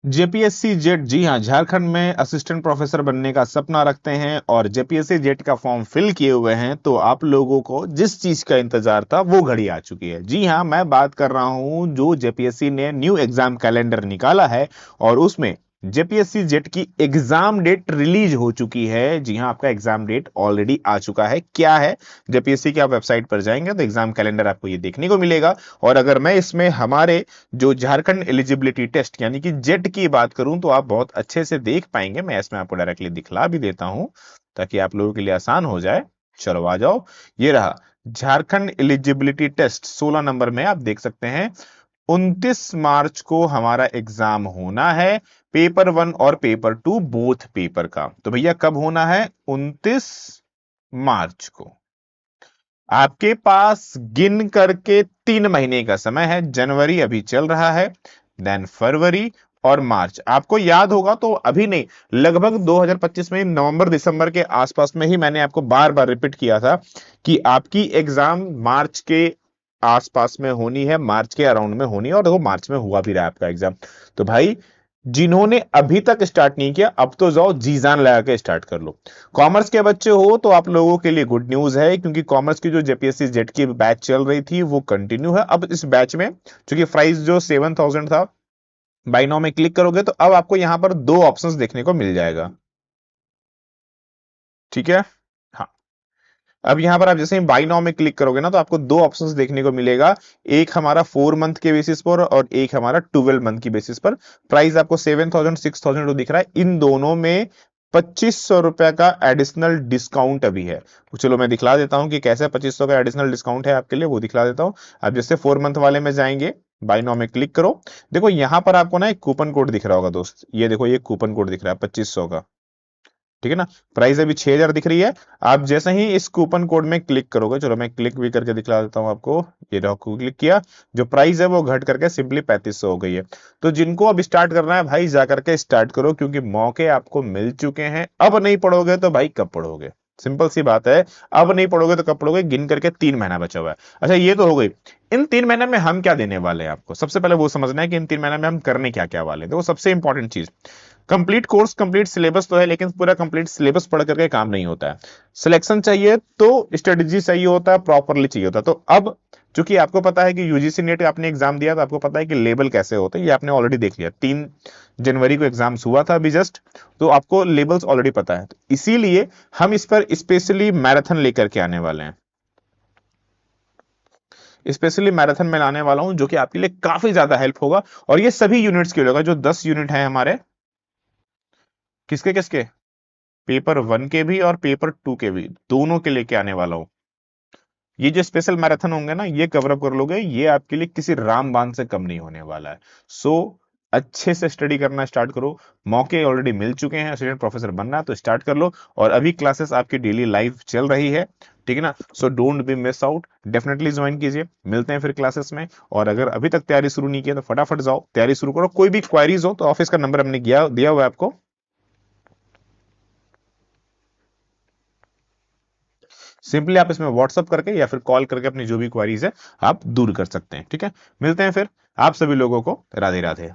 JPSC jet, जी हाँ, झारखंड में assistant professor बनने का सपना रखते हैं और जेपीएससी जेट का फॉर्म फिल किए हुए हैं, तो आप लोगों को जिस चीज का इंतजार था वो घड़ी आ चुकी है। जी हाँ, मैं बात कर रहा हूं जो जेपीएससी ने न्यू एग्जाम कैलेंडर निकाला है और उसमें जेपीएससी जेट की एग्जाम डेट रिलीज हो चुकी है। जी हाँ, आपका एग्जाम डेट ऑलरेडी आ चुका है। क्या है, जेपीएससी की आप वेबसाइट पर जाएंगे तो एग्जाम कैलेंडर आपको ये देखने को मिलेगा। और अगर मैं इसमें हमारे जो झारखंड एलिजिबिलिटी टेस्ट यानी कि जेट की बात करूं तो आप बहुत अच्छे से देख पाएंगे। मैं इसमें आपको डायरेक्टली दिखला भी देता हूं ताकि आप लोगों के लिए आसान हो जाए। चलो आ जाओ, ये रहा झारखंड एलिजिबिलिटी टेस्ट 16 नंबर में। आप देख सकते हैं 29 मार्च को हमारा एग्जाम होना है, पेपर 1 और पेपर 2 बोथ पेपर का। तो भैया कब होना है? 29 मार्च को। आपके पास गिन करके 3 महीने का समय है। जनवरी अभी चल रहा है, देन फरवरी और मार्च। आपको याद होगा तो अभी नहीं, लगभग 2025 में नवंबर दिसंबर के आसपास में ही मैंने आपको बार बार रिपीट किया था कि आपकी एग्जाम मार्च के आसपास में होनी है, मार्च के अराउंड में होनी है। और देखो मार्च में हुआ भी रहा है आपका एग्जाम। तो भाई जिन्होंने अभी तक स्टार्ट नहीं किया, अब तो जाओ जी जान लगा के स्टार्ट कर लो। कॉमर्स के बच्चे हो तो आप लोगों के लिए गुड न्यूज है, क्योंकि कॉमर्स की जो जेपीएससी जेट की बैच चल रही थी वो कंटिन्यू है। अब इस बैच में चूंकि प्राइस जो 7,000 था, बाय नाउ में क्लिक करोगे तो अब आपको यहां पर दो ऑप्शंस देखने को मिल जाएगा। ठीक है, हाँ। अब यहां पर आप जैसे ही बाय नाउ में क्लिक करोगे ना तो आपको दो ऑप्शंस देखने को मिलेगा। एक हमारा 4 मंथ के बेसिस पर और एक हमारा 12 मंथ की बेसिस पर। प्राइस आपको 7,000 6,000 दिख रहा है। इन दोनों में 2500 रुपए का एडिशनल डिस्काउंट अभी है। चलो मैं दिखला देता हूं कि कैसे 2500 का एडिशनल डिस्काउंट है आपके लिए, वो दिखला देता हूं। आप जैसे 4 मंथ वाले में जाएंगे, बाय नाउ में क्लिक करो। देखो यहां पर आपको ना एक कूपन कोड दिख रहा होगा दोस्त, ये देखो ये कूपन कोड दिख रहा है 2500 का। ठीक है ना, प्राइस अभी 6,000 दिख रही है। आप जैसे ही इस कूपन कोड में क्लिक करोगे, चलो मैं क्लिक भी करके दिखला देता हूं आपको। ये देखो क्लिक किया, जो प्राइस है वो घट करके सिंपली 3500 हो गई है। तो जिनको अब स्टार्ट करना है भाई जा करके स्टार्ट करो, क्योंकि मौके आपको मिल चुके हैं। अब नहीं पढ़ोगे तो भाई कब पढ़ोगे? सिंपल सी बात है, अब नहीं पढ़ोगे तो कब पढ़ोगे? गिन करके 3 महीना बचा हुआ है। अच्छा ये तो हो गई। इन 3 महीने में हम क्या देने वाले हैं आपको, सबसे पहले वो समझना है कि इन 3 महीने में हम करने क्या क्या वाले हैं। तो वो सबसे इंपॉर्टेंट चीज, कंप्लीट कोर्स कंप्लीट सिलेबस तो है, लेकिन पूरा कंप्लीट सिलेबस पढ़ करके काम नहीं होता है। सिलेक्शन चाहिए तो स्ट्रेटेजी चाहिए होता है, प्रॉपरली चाहिए होता है। तो अब चूंकि आपको पता है कि यूजीसी नेट आपने एग्जाम दिया तो आपको पता है कि लेबल कैसे होते हैं, ये आपने ऑलरेडी देख लिया। 3 जनवरी को एग्जाम्स हुआ था अभी जस्ट, तो आपको लेबल्स ऑलरेडी पता है। तो इसीलिए हम इस पर स्पेशली मैराथन लेकर के आने वाले हैं। स्पेशली मैराथन में लाने वाला हूं जो कि आपके लिए काफी ज्यादा हेल्प होगा। और ये सभी यूनिट्स के लिए होगा, जो 10 यूनिट है हमारे। किसके किसके? पेपर 1 के भी और पेपर 2 के भी, दोनों के लेके आने वाला हूं। ये जो स्पेशल मैराथन होंगे ना, ये कवर अप कर लोगे, ये आपके लिए किसी रामबाण से कम नहीं होने वाला है। सो अच्छे से स्टडी करना स्टार्ट करो। मौके ऑलरेडी मिल चुके हैं, असिस्टेंट प्रोफेसर बनना है तो स्टार्ट कर लो। और अभी क्लासेस आपकी डेली लाइव चल रही है, ठीक है ना। So don't be miss out, definitely join कीजिए। मिलते हैं फिर क्लासेस में। और अगर अभी तक तैयारी शुरू नहीं की है तो फटाफट जाओ तैयारी शुरू करो। कोई भी क्वारीज हो तो ऑफिस का नंबर हमने दिया हुआ है आपको। सिंपली आप इसमें व्हाट्सअप करके या फिर कॉल करके अपनी जो भी क्वारीज है आप दूर कर सकते हैं। ठीक है, मिलते हैं फिर। आप सभी लोगों को राधे राधे।